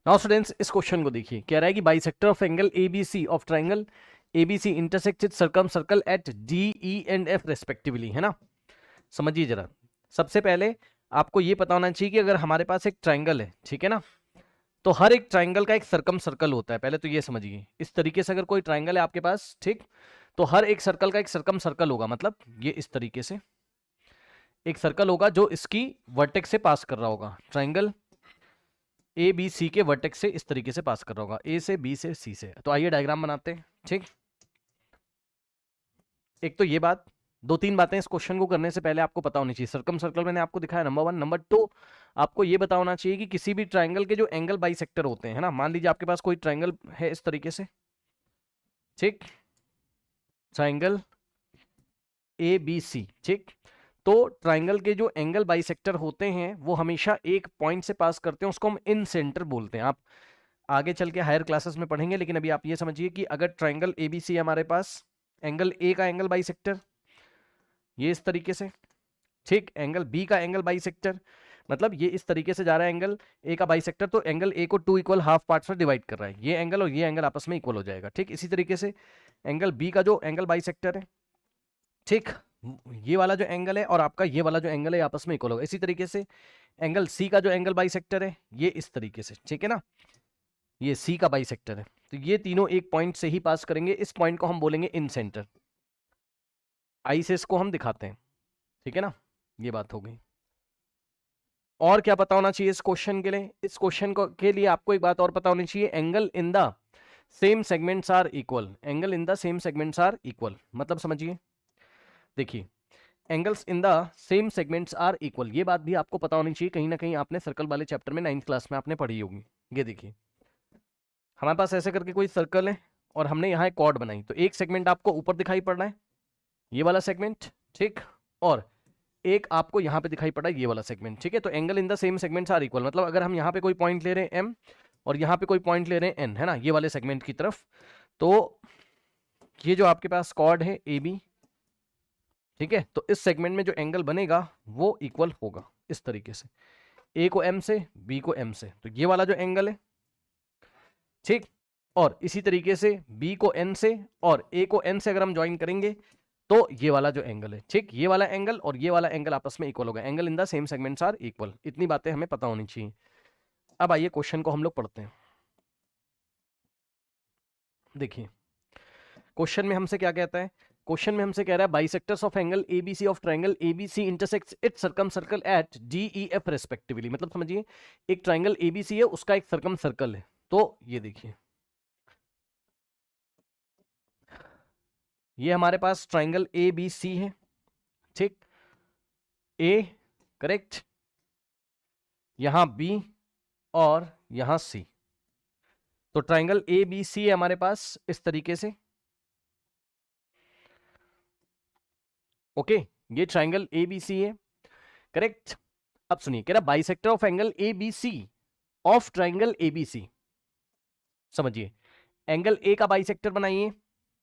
Now students इस question को देखिए, कह रहा है कि bisector of angle ABC of triangle ABC intersect with circum circle eight D E and F respectively, है ना। समझिए जरा, सबसे पहले आपको ये पता होना चाहिए कि अगर हमारे पास एक ट्राइंगल है, ठीक है ना, तो हर एक ट्राइंगल का एक सर्कम सर्कल होता है। पहले तो ये समझिए, इस तरीके से अगर कोई ट्राइंगल है आपके पास, ठीक, तो हर एक सर्कल का एक सर्कम सर्कल होगा। मतलब ये इस तरीके से एक सर्कल होगा जो इसकी वर्टेक्स से पास कर रहा होगा। ट्राइंगल ए बी सी के वर्टेक्स से इस तरीके से पास कर रहा होगा, ए से बी से सी से। तो आइए डायग्राम बनाते हैं, ठीक। एक तो ये बात, दो तीन बातें इस क्वेश्चन को करने से पहले आपको पता होनी चाहिए। सर्कम सर्कल मैंने आपको दिखाया, नंबर वन। नंबर टू, आपको ये पता होना चाहिए कि किसी भी ट्राइंगल के जो एंगल बाइसेक्टर होते हैं, है ना, मान लीजिए आपके पास कोई ट्राइंगल है इस तरीके से, ठीक, ट्राइंगल ए बी सी, ठीक। तो ट्राइंगल के जो एंगल बाइसेक्टर होते हैं वो हमेशा एक पॉइंट से पास करते हैं, उसको हम इन सेंटर बोलते हैं। आप आगे चल के हायर क्लासेस में पढ़ेंगे, लेकिन अभी आप ये समझिए कि अगर ट्राइंगल एबीसी हमारे पास, एंगल ए का एंगल बाइसेक्टर ये इस तरीके से, ठीक, एंगल बी का एंगल बाइसेक्टर, मतलब ये इस तरीके से जा रहा है एंगल ए का बाइसेक्टर, तो एंगल ए को टू इक्वल हाफ पार्ट्स में डिवाइड कर रहा है, ये एंगल और ये एंगल आपस में इक्वल हो जाएगा, ठीक। इसी तरीके से एंगल बी का जो एंगल बाइसेक्टर है, ठीक, ये वाला जो एंगल है और आपका ये वाला जो एंगल है आपस में इक्वल होगा। इसी तरीके से एंगल सी का जो एंगल बाइसेक्टर है ये इस तरीके से, ठीक है ना, ये सी का बाइसेक्टर है। तो ये तीनों एक पॉइंट से ही पास करेंगे, इस पॉइंट को हम बोलेंगे इन सेंटर, आई से इसको हम दिखाते हैं, ठीक है ना। ये बात हो गई। और क्या पता होना चाहिए इस क्वेश्चन के लिए? इस क्वेश्चन को के लिए आपको एक बात और पता होनी चाहिए, angle in the same segments are equal. Angle in the same segments are equal मतलब समझिए, देखिए, angles in the same segments are equal, ये बात भी आपको पता होनी चाहिए। कहीं ना कहीं आपने सर्कल वाले चैप्टर में 9th क्लास में आपने पढ़ी होगी। ये देखिए, हमारे पास ऐसे करके कोई सर्कल है और हमने यहाँ एक कॉर्ड बनाई, तो एक सेगमेंट आपको ऊपर दिखाई पड़ रहा है, ये वाला सेगमेंट, ठीक, और एक आपको यहाँ पे दिखाई पड़ रहा है ये वाला सेगमेंट, ठीक है। तो angle in the same segments are equal मतलब अगर हम यहाँ पे कोई पॉइंट ले रहे हैं एम और यहाँ पे कोई पॉइंट ले रहे हैं एन, है ना, ये वाले सेगमेंट की तरफ, तो ये जो आपके पास कॉर्ड है ए बी, ठीक है, तो इस सेगमेंट में जो एंगल बनेगा वो इक्वल होगा इस तरीके से, ए को एम से बी को एम से, तो ये वाला जो एंगल है, ठीक, और इसी तरीके से बी को एन से और ए को एन से अगर हम ज्वाइन करेंगे तो ये वाला जो एंगल है, ठीक, ये वाला एंगल और ये वाला एंगल आपस में इक्वल होगा। Angle in the same segments are equal, इतनी बातें हमें पता होनी चाहिए। अब आइए क्वेश्चन को हम लोग पढ़ते हैं। देखिए, क्वेश्चन में हमसे क्या कहता है? क्वेश्चन में हमसे कह रहा है bisectors of angle ABC of triangle ABC intersects it's circum circle eight D E F respectively. मतलब समझिए, एक ट्राइंगल एबीसी है, उसका एक सर्कम सर्कल है। तो ये देखिए, ये हमारे पास ट्राइंगल ए बी सी है, ठीक, ए करेक्ट, यहां बी और यहां सी। तो ट्राइंगल ए बी सी है हमारे पास इस तरीके से, ओके, ये ट्राइंगल ए बी सी है, करेक्ट। अब सुनिए, कह रहा bisector of angle A B C of triangle A B C. समझिए, एंगल ए का बाइसेक्टर बनाइए,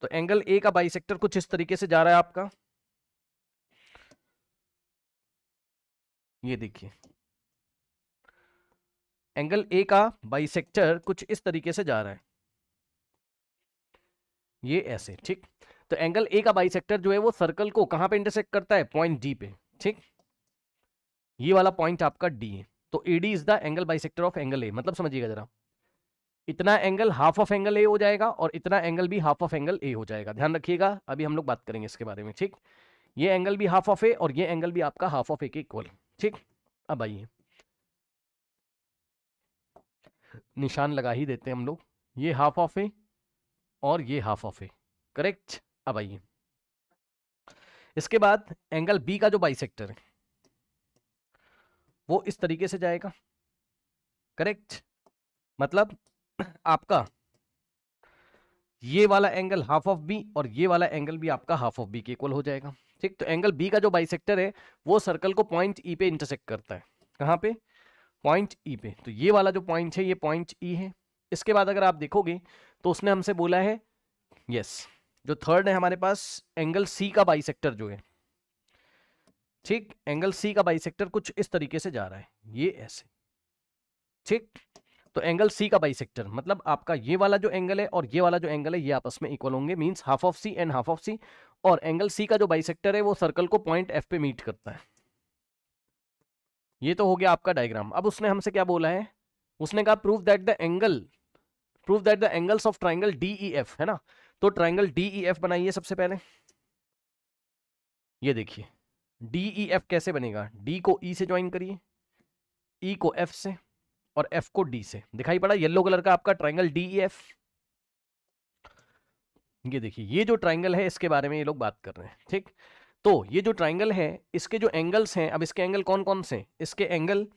तो एंगल ए का बाइसेक्टर कुछ इस तरीके से जा रहा है आपका, ये देखिए, एंगल ए का बाइसेक्टर कुछ इस तरीके से जा रहा है, ये ऐसे, ठीक। तो एंगल ए का बाइसेक्टर जो है वो सर्कल को कहां पे इंटरसेक्ट करता है? पॉइंट डी पे, ठीक, ये वाला पॉइंट आपका डी है। तो A D is the angle bisector of angle ए। मतलब समझिएगा जरा, इतना एंगल हाफ ऑफ एंगल ए हो जाएगा और इतना एंगल भी हाफ ऑफ एंगल ए हो जाएगा। ध्यान रखिएगा, अभी हम लोग बात करेंगे इसके बारे में, ठीक। ये एंगल भी हाफ ऑफ ए और ये एंगल भी आपका हाफ ऑफ ए के इक्वल, ठीक। अब आइए, निशान लगा ही देते हैं हम लोग, ये हाफ ऑफ ए और ये हाफ ऑफ ए, करेक्ट। अब आइए, इसके बाद एंगल बी का जो बाइसेक्टर है वो इस तरीके से जाएगा, करेक्ट। मतलब आपका ये वाला एंगल हाफ ऑफ बी और ये वाला एंगल भी आपका हाफ ऑफ बी के इक्वल हो जाएगा, ठीक। तो एंगल बी का जो बाइसेक्टर है वो सर्कल को पॉइंट ई पे इंटरसेक्ट करता है। कहां पे? पॉइंट ई पे। तो ये वाला जो पॉइंट है ये पॉइंट ई है। इसके बाद अगर आप देखोगे तो उसने हमसे बोला है, यस, जो थर्ड है हमारे पास, एंगल सी का बाइसेक्टर जो है, ठीक, एंगल सी का बाइसेक्टर कुछ इस तरीके से जा रहा है, ये ऐसे, ठीक। तो एंगल सी का बाइसेक्टर मतलब आपका ये वाला जो एंगल है और ये वाला जो एंगल है ये आपस में इक्वल होंगे, means half of C and half of C. और एंगल सी का जो बाइसेक्टर है वो सर्कल को पॉइंट एफ पे मीट करता है। ये तो हो गया आपका डायग्राम। अब उसने हमसे क्या बोला है, उसने कहा prove that the angles of triangle DEF, है ना। तो ट्राइंगल डीईएफ बनाइए सबसे पहले। ये देखिए डीईएफ कैसे बनेगा, डी को ई से ज्वाइन करिए, ई को एफ से और एफ को डी से। दिखाई पड़ा येलो कलर का आपका ट्राइंगल डीईएफ। ये देखिए ये जो ट्राइंगल है इसके बारे में ये लोग बात कर रहे हैं, ठीक। तो ये जो ट्राइंगल है इसके जो एंगल्स हैं, अब इसके एंगल कौन कौन से, इसके एंगल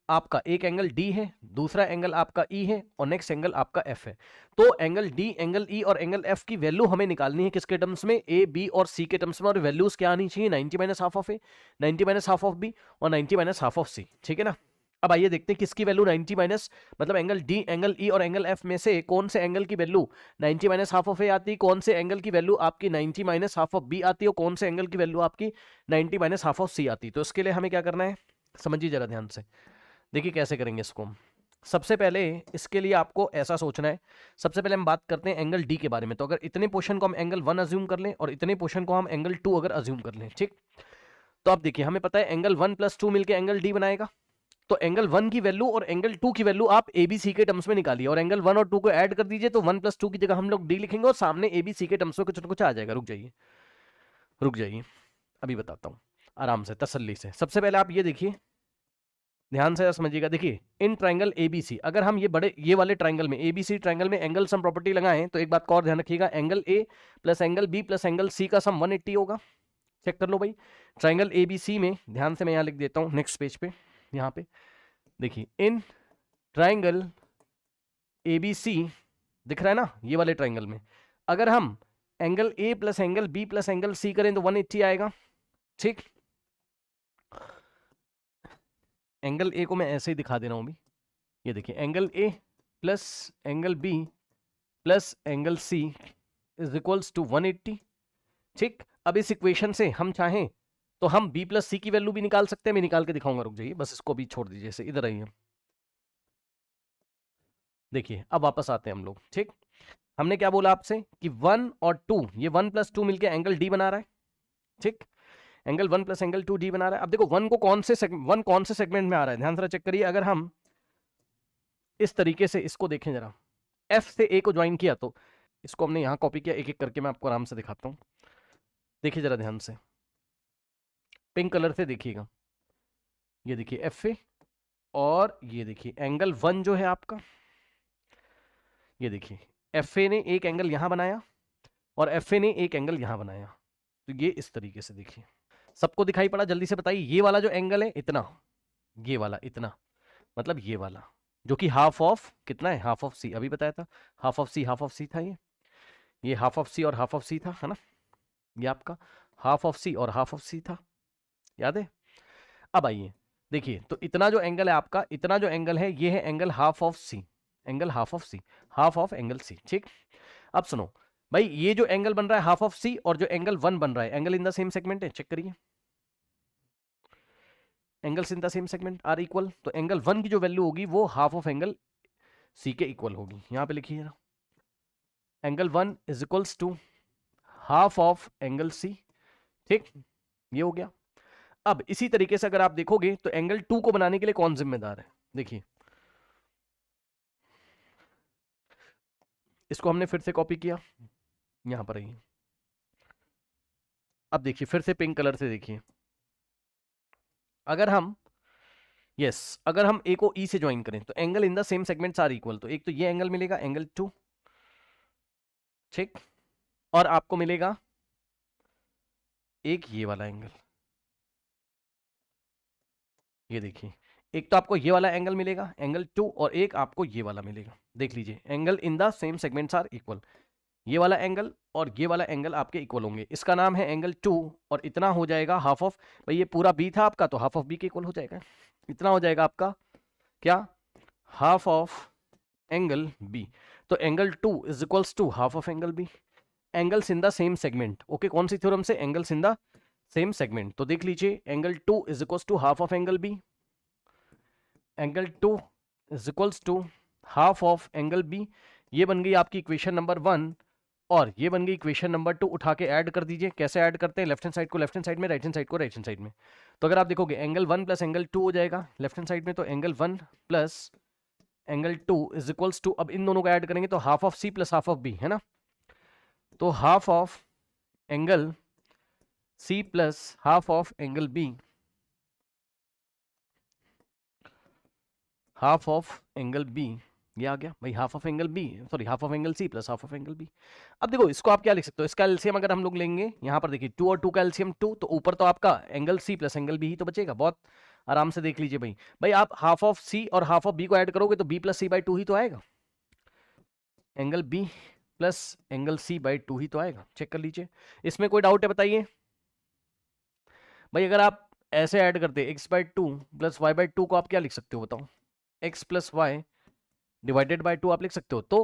आपका एक एंगल डी है, दूसरा एंगल आपका ई है और नेक्स्ट एंगल आपका एफ है। तो एंगल डी, एंगल ई और एंगल एफ की वैल्यू हमें निकालनी है किसके टर्म्स में, ए बी और सी के टर्म्स में। और वैल्यूज क्या आनी चाहिए, 90 minus half of A, 90 minus half of B और 90 माइनस हाफ ऑफ सी, ठीक है ना। अब आइए देखते हैं किसकी वैल्यू 90 माइनस, मतलब एंगल डी, एंगल ई और एंगल एफ में से कौन से एंगल की वैल्यू 90 माइनस हाफ ऑफ ए आती है, कौन से एंगल की वैल्यू आपकी 90 माइनस हाफ ऑफ बी आती है और कौन से एंगल की वैल्यू आपकी 90 माइनस हाफ ऑफ सी आती है। तो इसके लिए हमें क्या करना है, समझिए जरा ध्यान से। देखिए कैसे करेंगे इसको। सबसे पहले इसके लिए आपको ऐसा सोचना है, सबसे पहले हम बात करते हैं एंगल डी के बारे में। तो अगर इतने पोर्शन को हम एंगल 1 अज्यूम कर लें और इतने पोर्शन को हम एंगल 2 अगर अज्यूम कर लें, ठीक। तो आप देखिए हमें पता है एंगल 1 + 2 मिलकर एंगल डी बनाएगा। तो एंगल 1 की वैल्यू और एंगल 2 की वैल्यू आप एबीसी के टर्म्स में निकालिए और एंगल 1 और 2 को ऐड कर दीजिए। तो 1 + 2 की जगह हम लोग डी लिखेंगे और सामने एबीसी के टर्म्स में कुछ ना कुछ आ जाएगा। रुक जाइए अभी बताता हूँ आराम से तसल्ली से। सबसे पहले आप ये देखिए, ध्यान से समझिएगा। देखिए इन ट्राइंगल एबीसी, अगर हम ये वाले ट्राइंगल में, एबीसी ट्राइंगल में एंगल सम प्रॉपर्टी लगाएं तो एक बात को और ध्यान रखिएगा, angle A plus angle B plus angle C का सम 180 होगा। चेक कर लो भाई ट्राइंगल एबीसी में, ध्यान से मैं यहाँ लिख देता हूँ नेक्स्ट पेज पे, यहाँ पे देखिए इन ट्राइंगल एबीसी दिख रहा है ना, ये वाले ट्राइंगल में अगर हम angle A plus angle B plus angle C करें तो 180 आएगा, ठीक। एंगल ए को मैं ऐसे ही दिखा दे रहा हूं अभी। ये देखिए angle A plus angle B plus angle C is equals to 180, ठीक। अब इस इक्वेशन से हम चाहें तो हम b प्लस सी की वैल्यू भी निकाल सकते हैं, मैं निकाल के दिखाऊंगा, रुक जाइए बस इसको भी छोड़ दीजिए, इसे इधर आइए। देखिए अब वापस आते हैं हम लोग, ठीक। हमने क्या बोला आपसे कि 1 और 2, ये 1 + 2 मिलकर एंगल डी बना रहा है, ठीक। एंगल 1 + एंगल 2 डी बना रहा है। अब देखो 1 कौन से सेगमेंट में आ रहा है, ध्यान से चेक करिए। अगर हम इस तरीके से इसको देखें जरा, एफ से ए को ज्वाइन किया तो इसको हमने यहां कॉपी किया, एक एक करके मैं आपको आराम से दिखाता हूं। देखिए जरा ध्यान से, पिंक कलर से देखिएगा। ये देखिए एफ ए और ये देखिए एंगल 1 जो है आपका, ये देखिए एफ ए ने एक एंगल यहां बनाया और एफ ए ने एक एंगल यहां बनाया। तो ये इस तरीके से देखिए, सबको दिखाई पड़ा, जल्दी से बताइए। ये वाला जो एंगल है इतना, ये वाला इतना, मतलब ये वाला जो कि हाफ ऑफ कितना है, हाफ ऑफ सी, अभी बताया था हाफ ऑफ सी था। ये हाफ ऑफ सी और हाफ ऑफ सी था, है ना। ये आपका हाफ ऑफ सी और हाफ ऑफ सी था, याद है। अब आइए देखिए, तो इतना जो एंगल है आपका, इतना जो एंगल है ये है angle half of C, angle half of C, half of angle C, ठीक। अब सुनो भाई, ये जो एंगल बन रहा है हाफ ऑफ सी और जो एंगल 1 बन रहा है, angle in the same segment है, चेक करिए। Angles in the same segment are equal, तो एंगल 1 की जो वैल्यू होगी वो हाफ ऑफ एंगल सी के इक्वल होगी। यहां पे लिखिए जरा, angle 1 is equals to half of angle C, ठीक। ये हो गया। अब इसी तरीके से अगर आप देखोगे तो एंगल 2 को बनाने के लिए कौन जिम्मेदार है, देखिए इसको हमने फिर से कॉपी किया, यहां पर ही। अब देखिए फिर से पिंक कलर से देखिए, अगर हम अगर हम ए को ई से ज्वाइन करें तो angle in the same segments are equal. तो एक तो ये एंगल मिलेगा एंगल 2, ठीक, और आपको मिलेगा एक ये वाला एंगल। ये देखिए एक तो आपको ये वाला एंगल मिलेगा एंगल 2 और एक आपको ये वाला मिलेगा। देख लीजिए angle in the same segments are equal, ये वाला एंगल और ये वाला एंगल आपके इक्वल होंगे। इसका नाम है एंगल 2 और इतना हो जाएगा हाफ ऑफ, भाई ये पूरा बी था आपका तो हाफ ऑफ बी के इक्वल हो जाएगा। इतना हो जाएगा आपका क्या, हाफ ऑफ एंगल बी। तो angle 2 is equals to half of angle B, angles in the same segment. Okay, कौन सी थ्योरम से, angles in the same segment. तो देख लीजिए angle 2 is equals to half of angle B, angle 2 is equals to half of angle B, ये बन गई आपकी इक्वेशन नंबर 1 और ये बन गई इक्वेशन नंबर 2। उठा के ऐड कर दीजिए। कैसे ऐड करते हैं? लेफ्ट हैंड साइड को लेफ्ट हैंड साइड में, राइट हैंड साइड को राइट हैंड साइड में। तो अगर आप देखोगे एंगल 1 प्लस एंगल 2 हो जाएगा लेफ्ट हैंड साइड में, तो angle 1 plus angle 2 is equals to, अब इन दोनों को ऐड करेंगे तो half of C plus half of B, है ना। तो half of angle C plus half of angle B, half of angle B, ये आ गया भाई half of angle B, sorry half of angle C plus half of angle B. अब देखो इसको आप क्या लिख सकते हो, इसका एलसीएम अगर हम लोग लेंगे यहाँ पर देखिए 2 और 2 का एलसीएम 2, तो ऊपर तो आपका angle C plus angle B ही तो बचेगा। बहुत आराम से देख लीजिए भाई आप हाफ ऑफ सी और हाफ ऑफ बी को ऐड करोगे तो बी प्लस सी बाई 2 ही तो आएगा, angle B plus angle C by 2 ही तो आएगा। चेक कर लीजिए, इसमें कोई डाउट है बताइए भाई। अगर आप ऐसे ऐड करते X by 2 plus Y by 2 को आप क्या लिख सकते हो बताओ, X plus Y divided by 2 आप लिख सकते हो। तो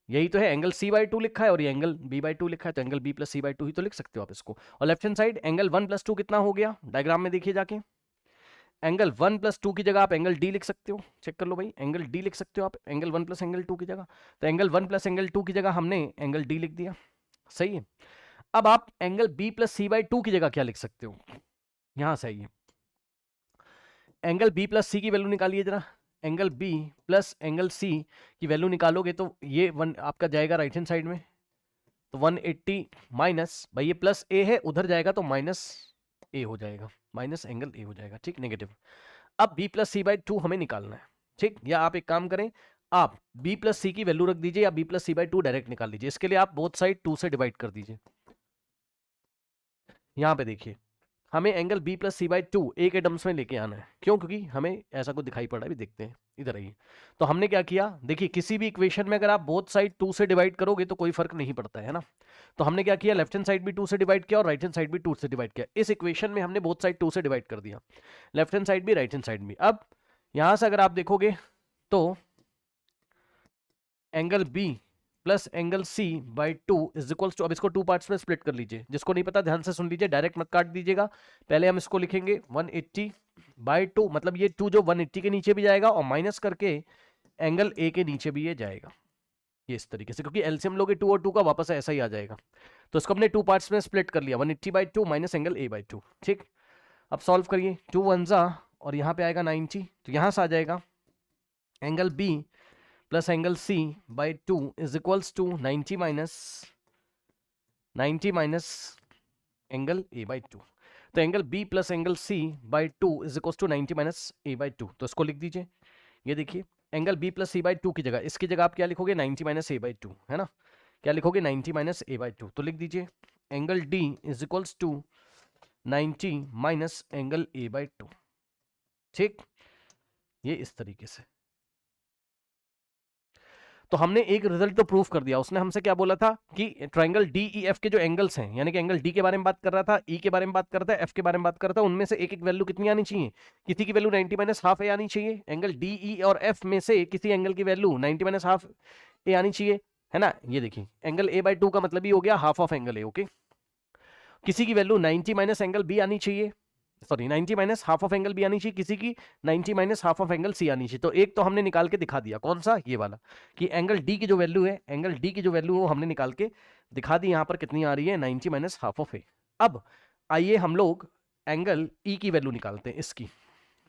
यही तो है, एंगल सी बाई 2 लिखा है और ये एंगल बी बाई 2 लिखा है, तो angle B plus C by 2 ही तो लिख सकते हो आप इसको। और left hand side angle 1 plus 2 कितना हो गया, डायग्राम में देखिए जाके, एंगल 1 प्लस 2 की जगह आप एंगल डी लिख सकते हो। चेक कर लो भाई, एंगल डी लिख सकते हो आप एंगल 1 प्लस एंगल 2 की जगह। तो एंगल 1 प्लस एंगल 2 की जगह हमने एंगल डी लिख दिया, सही है। अब आप angle B plus C by 2 की जगह क्या लिख सकते हो, यहां से आइए, एंगल बी प्लस सी की वैल्यू निकालिए जरा। Angle B plus angle C की वैल्यू निकालोगे तो ये वन आपका जाएगा राइट हैंड साइड में, तो 180 माइनस भाई ये प्लस ए है, उधर जाएगा तो माइनस ए हो जाएगा, माइनस एंगल ए हो जाएगा, ठीक, नेगेटिव। अब बी प्लस सी बाई 2 हमें निकालना है, ठीक। या आप एक काम करें, आप बी प्लस सी की वैल्यू रख दीजिए या B plus C by 2 direct निकाल लीजिए। इसके लिए आप बोथ साइड 2 से डिवाइड कर दीजिए। यहां पे देखिए हमें angle B plus C by 2 A के टर्म्स में लेके आना है, क्यों? क्योंकि हमें ऐसा कुछ दिखाई पड़ रहा है, भी देखते हैं, इधर आइए। तो हमने क्या किया, देखिए किसी भी इक्वेशन में अगर आप बोथ साइड 2 से डिवाइड करोगे तो कोई फर्क नहीं पड़ता है ना। तो हमने क्या किया, लेफ्ट हैंड साइड भी 2 से डिवाइड किया और राइट हैंड साइड भी 2 से डिवाइड किया। इस इक्वेशन में हमने बोथ साइड 2 से डिवाइड कर दिया, लेफ्ट हैंड साइड भी राइट हैंड साइड भी। अब यहां से अगर आप देखोगे तो angle B plus angle C by 2 is equals to, अब इसको 2 पार्ट्स में स्प्लिट कर लीजिए। जिसको नहीं पता ध्यान से सुन लीजिए, डायरेक्ट मत काट दीजिएगा। पहले हम इसको लिखेंगे 180 बाई 2, मतलब ये 2 जो 180 के नीचे भी जाएगा और माइनस करके एंगल ए के नीचे भी ये जाएगा, ये इस तरीके से, क्योंकि एलसीएम लोगे 2 और 2 का वापस ऐसा ही आ जाएगा। तो इसको हमने 2 पार्ट्स में स्प्लिट कर लिया, 180 by 2 minus angle A by 2, ठीक। अब सॉल्व करिए, 2 1 जा और यहाँ पे आएगा 90, तो यहाँ से आ जाएगा angle B plus angle C by 2 is equals to 90 minus angle A by 2। तो angle B plus angle C by 2 is equals to 90 minus A by 2। तो इसको लिख दीजिए, ये देखिए angle B plus C by 2 की जगह, इसकी जगह आप क्या लिखोगे, 90 माइनस ए बाई 2, है ना। क्या लिखोगे, 90 माइनस ए बाई 2। तो लिख दीजिए angle D is equals to 90 minus angle A by 2, ठीक। ये इस तरीके से। तो हमने एक रिजल्ट तो प्रूफ कर दिया। उसने हमसे क्या बोला था कि ट्रायंगल डी ई एफ के जो एंगल्स हैं, यानी कि एंगल डी के बारे में बात कर रहा था, ई के बारे में बात कर रहा था, एफ के बारे में बात कर रहा था, उनमें से एक एक वैल्यू कितनी आनी चाहिए, किसी की वैल्यू 90 माइनस हाफ ए आनी चाहिए। एंगल डी ई और एफ में से किसी एंगल की वैल्यू 90 माइनस हाफ ए आनी चाहिए, है ना। ये देखिए एंगल ए बाई 2 का मतलब ही हो गया half of angle A, okay. किसी की वैल्यू 90 माइनस एंगल बी आनी चाहिए, sorry 90 minus half of angle B आनी चाहिए, किसी की 90 minus half of angle C आनी चाहिए। तो एक तो हमने निकाल के दिखा दिया, कौन सा, ये वाला, कि एंगल डी की जो वैल्यू है, एंगल डी की जो वैल्यू है वो हमने निकाल के दिखा दी। यहाँ पर कितनी आ रही है, 90 माइनस हाफ ऑफ ए। अब आइए हम लोग एंगल ई की वैल्यू निकालते हैं इसकी,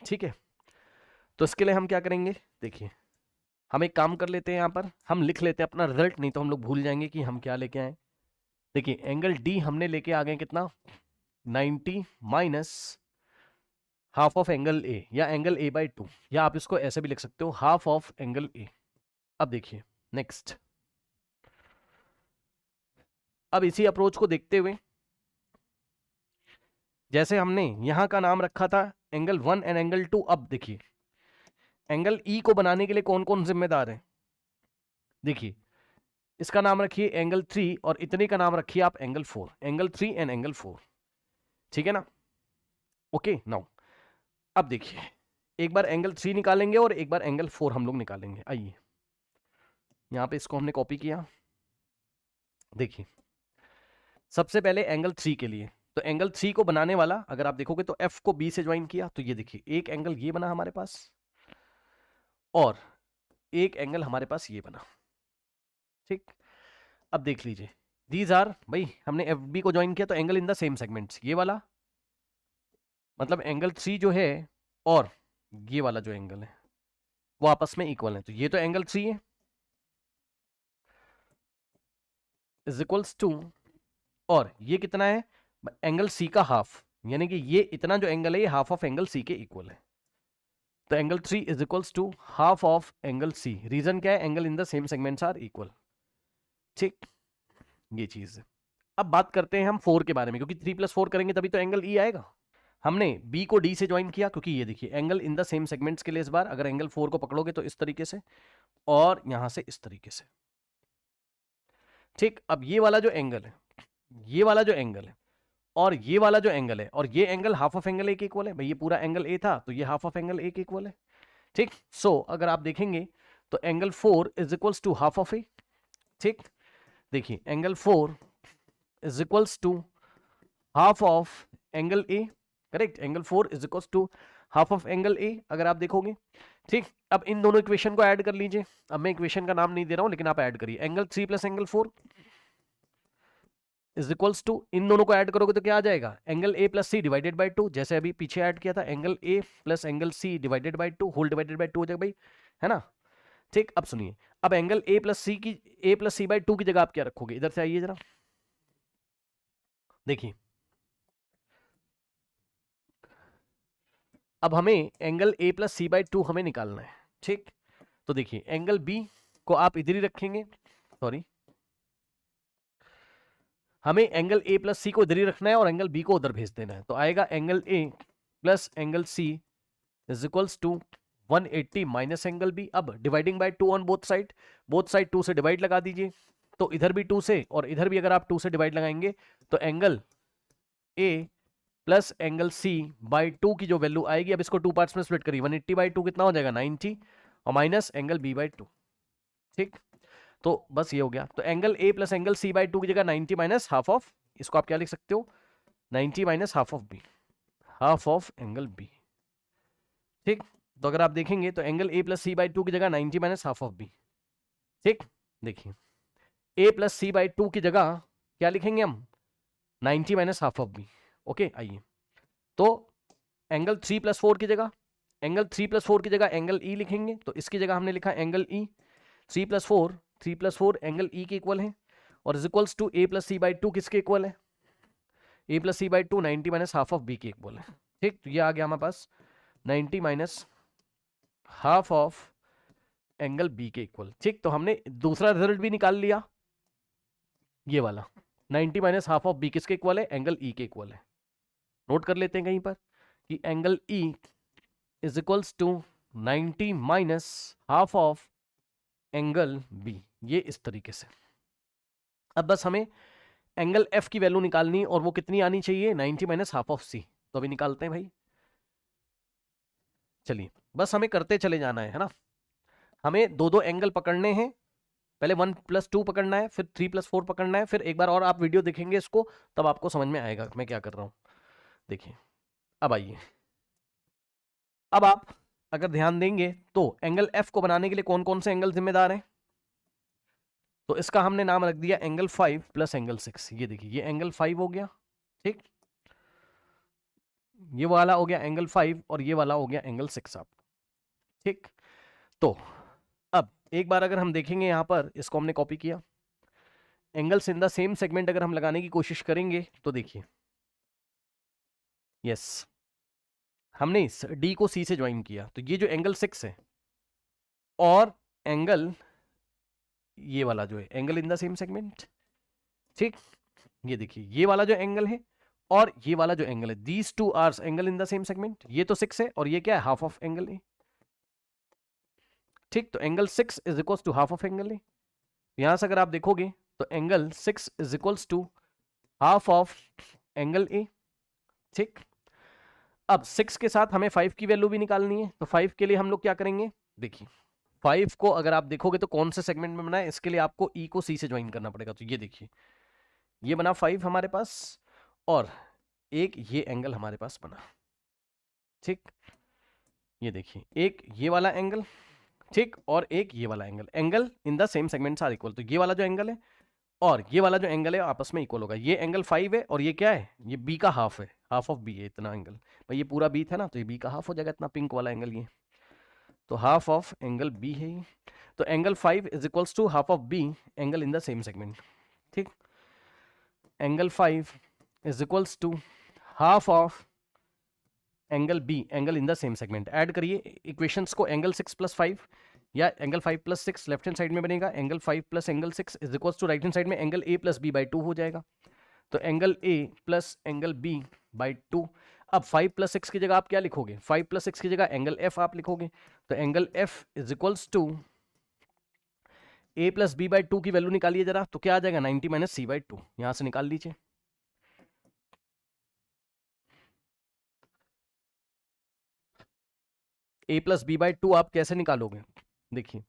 ठीक है। तो इसके लिए हम क्या करेंगे, देखिए हम एक काम कर लेते हैं, यहाँ पर हम लिख लेते हैं अपना रिजल्ट, नहीं तो हम लोग भूल जाएंगे कि हम क्या लेके आए। देखिए एंगल डी हमने लेके आ गए कितना, 90 माइनस हाफ ऑफ एंगल ए, या एंगल ए बाई 2, या आप इसको ऐसे भी लिख सकते हो, हाफ ऑफ एंगल ए। अब देखिए नेक्स्ट, अब इसी अप्रोच को देखते हुए जैसे हमने यहां का नाम रखा था एंगल 1 एंड एंगल 2, अब देखिए एंगल ई को बनाने के लिए कौन कौन जिम्मेदार है। देखिए इसका नाम रखिए एंगल 3 और इतने का नाम रखिए आप एंगल 4, एंगल 3 एंड एंगल 4, ठीक है ना। ओके नाउ अब देखिए एक बार एंगल 3 निकालेंगे और एक बार एंगल 4 हम लोग निकालेंगे। आइए यहां पे इसको हमने कॉपी किया, देखिए सबसे पहले एंगल 3 के लिए, तो एंगल 3 को बनाने वाला अगर आप देखोगे तो एफ को बी से ज्वाइन किया, तो ये देखिए एक एंगल ये बना हमारे पास, और एक एंगल हमारे पास ये बना। ठीक, अब देख लीजिए, दीज आर, भाई हमने एफ बी को ज्वाइन किया तो angle in the same segments, ये वाला मतलब एंगल 3 जो है और ये वाला जो एंगल है वो आपस में इक्वल है। तो ये तो एंगल 3 है इज इक्वल्स टू, और ये कितना है, एंगल सी का हाफ, यानी कि ये इतना जो एंगल है ये हाफ ऑफ एंगल सी के इक्वल है। तो angle 3 is equals to half of angle C. Reason क्या है, angle in the same segments are equal. ठीक, ये चीज है। अब बात करते हैं हम 4 के बारे में, क्योंकि 3+4 करेंगे तभी तो एंगल ई आएगा। हमने B को D से ज्वाइन किया, क्योंकि ये देखिए angle in the same segments के लिए इस बार अगर एंगल 4 को पकड़ोगे तो इस तरीके से और यहां से इस तरीके से। ठीक, अब ये वाला जो एंगल है, ये वाला जो एंगल है और ये वाला जो एंगल है, और ये एंगल हाफ ऑफ एंगल ए के इक्वल है। भाई ये पूरा एंगल ए था तो ये हाफ ऑफ एंगल ए के इक्वल है। ठीक, सो अगर आप देखेंगे तो angle 4 is equals to half of A. ठीक, देखिए angle 4 is equals to half of angle A, correct. Angle 4 is equals to half of angle A अगर आप देखोगे। ठीक, अब इन दोनों इक्वेशन को ऐड कर लीजिए। अब मैं इक्वेशन का नाम नहीं दे रहा हूं लेकिन आप ऐड करिए। Angle 3 plus angle 4 is equals to, इन दोनों को ऐड करोगे तो क्या आ जाएगा, angle A plus C divided by 2, जैसे अभी पीछे ऐड किया था, angle A plus angle C divided by 2 whole divided by 2 हो जाएगा भाई, है ना। ठीक, अब सुनिए, अब angle A plus C by 2 की जगह आप क्या रखोगे, इधर से आइए जरा, देखिए अब हमें angle A plus C by 2 हमें निकालना है। ठीक, तो देखिए एंगल बी को आप इधर ही रखेंगे, सॉरी हमें एंगल ए प्लस सी को इधर ही रखना है और एंगल बी को उधर भेज देना है। तो आएगा angle A plus angle C is equals to 180 minus angle B. अब dividing by 2 on both side 2 से डिवाइड लगा दीजिए, तो इधर भी 2 से और इधर भी अगर आप 2 से डिवाइड लगाएंगे तो angle A plus angle C by 2 की जो वैल्यू आएगी, अब इसको 2 पार्ट्स में स्प्लिट करिए, 180 बाई 2 कितना हो जाएगा 90 और माइनस एंगल बी बाई 2। ठीक, तो बस ये हो गया। तो angle A plus angle C by 2 की जगह 90 माइनस हाफ ऑफ, इसको आप क्या लिख सकते हो, 90 minus half of B, half of angle B. ठीक, तो अगर आप देखेंगे तो angle A plus C by 2 की जगह 90 माइनस हाफ ऑफ बी। ठीक, देखिए ए प्लस सी बाई 2 की जगह क्या लिखेंगे हम, 90 minus half of B. Okay, आइए तो एंगल 3+4 की जगह, एंगल 3+4 की जगह एंगल ई लिखेंगे, तो इसकी जगह हमने लिखा एंगल ई। 3+4 एंगल ई के इक्वल है, और is equals to A plus C by 2 किसके इक्वल है, A plus C by 2 90 minus half of B के इक्वल है। ठीक, तो ये आ गया हमारे पास 90 minus half of angle B के इक्वल। ठीक, तो हमने दूसरा रिजल्ट भी निकाल लिया, ये वाला 90 माइनस हाफ ऑफ बी किसके इक्वल है, एंगल ई के इक्वल है। नोट कर लेते हैं कहीं पर कि angle E is equals to 90 minus half of angle B, ये इस तरीके से। अब बस हमें एंगल एफ की वैल्यू निकालनी और वो कितनी आनी चाहिए, 90 माइनस हाफ ऑफ सी। तो अभी निकालते हैं भाई, चलिए बस हमें करते चले जाना है ना। हमें दो एंगल पकड़ने हैं, पहले 1+2 पकड़ना है, फिर 3+4 पकड़ना है, फिर एक बार और आप वीडियो देखेंगे इसको तब आपको समझ में आएगा मैं क्या कर रहा हूं। देखिए अब आइए, अब आप अगर ध्यान देंगे तो एंगल एफ को बनाने के लिए कौन कौन से एंगल जिम्मेदार हैं, तो इसका हमने नाम रख दिया एंगल 5 प्लस एंगल 6। ये देखिए ये एंगल 5 हो गया, ठीक, ये वाला हो गया एंगल 5 और ये वाला हो गया एंगल 6 आप। ठीक, तो अब एक बार अगर हम देखेंगे यहां पर, इसको हमने कॉपी किया, angles in the same segment अगर हम लगाने की कोशिश करेंगे तो देखिए यस हमने इस डी को सी से ज्वाइन किया, तो ये जो एंगल 6 है और एंगल ये वाला जो है angle in the same segment. ठीक, ये देखिए ये वाला जो एंगल है और ये वाला जो एंगल है, these two arcs angle in the same segment. ये तो 6 है और ये क्या है, हाफ ऑफ एंगल ए। ठीक, तो angle 6 is equals to half of angle A. यहां से अगर आप देखोगे तो angle 6 is equals to half of angle A. ठीक, अब 6 के साथ हमें 5 की वैल्यू भी निकालनी है, तो 5 के लिए हम लोग क्या करेंगे, देखिए 5 को अगर आप देखोगे तो कौन से सेगमेंट में बना है, इसके लिए आपको ई को सी से ज्वाइन करना पड़ेगा। तो ये देखिए ये बना 5 हमारे पास और एक ये एंगल हमारे पास बना। ठीक, ये देखिए एक ये वाला एंगल ठीक, और एक ये वाला angle, angle in the same segments are equal. तो ये वाला जो एंगल है और ये वाला जो एंगल है आपस में इक्वल होगा। ये एंगल 5 है और ये क्या है, ये बी का हाफ है, हाफ ऑफ बी है इतना एंगल। भाई ये पूरा बी था ना, तो ये बी का हाफ हो जाएगा इतना पिंक वाला एंगल ये, तो हाफ ऑफ एंगल बी है ये। तो angle 5 is equals to half of B, angle in the same segment. ठीक, angle 5 is equals to half of angle B, angle in the same segment. Add करिए equations को, angle 6 plus 5 या angle 5 plus 6 left hand side में बनेगा, angle 5 plus angle 6 is equals to right hand side में angle A plus B by 2 हो जाएगा। तो angle A plus angle B by 2। अब 5 प्लस 6 की जगह आप क्या लिखोगे, 5 प्लस 6 की जगह एंगल एफ आप लिखोगे। तो angle F is equals to A plus B by 2 की वैल्यू निकालिए जरा, तो क्या आ जाएगा 90 माइनस सी बाई 2, यहां से निकाल लीजिए। ए प्लस बी बाई 2 आप कैसे निकालोगे, देखिए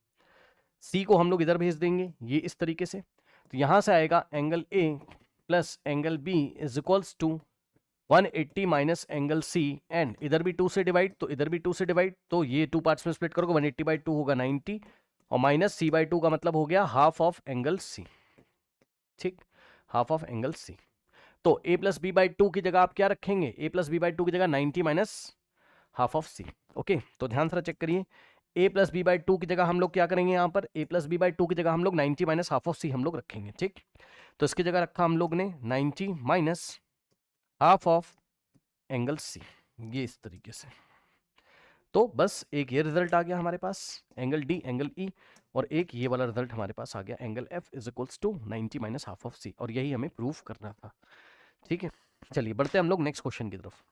सी को हम लोग इधर भेज देंगे ये इस तरीके से, तो यहां से आएगा angle A plus angle B is equals to 180 minus angle C, and इधर भी 2 से डिवाइड तो इधर भी 2 से डिवाइड, तो ये 2 पार्ट्स में स्प्लिट करोगे 180 बाई 2 होगा 90, और माइनस सी बाई 2 का मतलब हो गया हाफ ऑफ एंगल सी। ठीक, हाफ ऑफ एंगल सी। तो ए प्लस बी बाई 2 की जगह आप क्या रखेंगे, ए प्लस बी बाई 2 की जगह 90 minus half of C. Okay, तो ध्यान से चेक करिए, ए प्लस बी बाई 2 की जगह हम लोग क्या करेंगे, यहाँ पर ए प्लस बी बाई 2 की जगह हम लोग 90 माइनस हाफ ऑफ सी हम लोग रखेंगे। ठीक, तो इसकी जगह रखा हम लोग ने 90 minus half of angle C, ये इस तरीके से। तो बस एक ये रिजल्ट आ गया हमारे पास, एंगल डी एंगल ई, और एक ये वाला रिजल्ट हमारे पास आ गया, angle F is equals to 90 minus half of C, और यही हमें प्रूफ करना था। ठीक है, चलिए बढ़ते हैं हम लोग नेक्स्ट क्वेश्चन की तरफ।